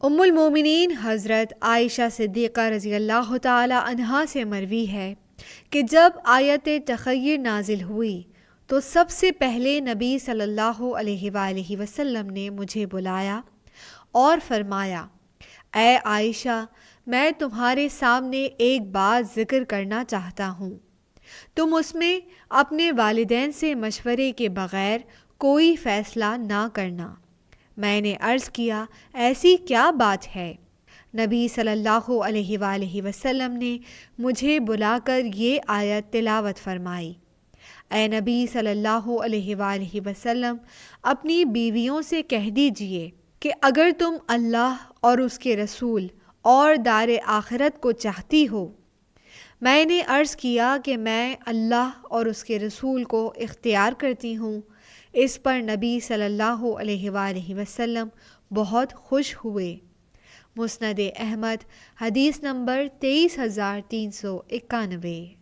ام المومنین حضرت عائشہ صدیقہ رضی اللہ تعالی عنہا سے مروی ہے کہ جب آیت تخیر نازل ہوئی تو سب سے پہلے نبی صلی اللہ علیہ وآلہ وسلم نے مجھے بلایا اور فرمایا، اے عائشہ، میں تمہارے سامنے ایک بات ذکر کرنا چاہتا ہوں، تم اس میں اپنے والدین سے مشورے کے بغیر کوئی فیصلہ نہ کرنا۔ میں نے عرض کیا، ایسی کیا بات ہے؟ نبی صلی اللہ علیہ وآلہ وسلم نے مجھے بلا کر یہ آیت تلاوت فرمائی، اے نبی صلی اللہ علیہ وآلہ وسلم، اپنی بیویوں سے کہہ دیجئے کہ اگر تم اللہ اور اس کے رسول اور دار آخرت کو چاہتی ہو۔ میں نے عرض کیا کہ میں اللہ اور اس کے رسول کو اختیار کرتی ہوں۔ اس پر نبی صلی اللہ علیہ وآلہ وسلم بہت خوش ہوئے۔ مسند احمد، حدیث نمبر 23391۔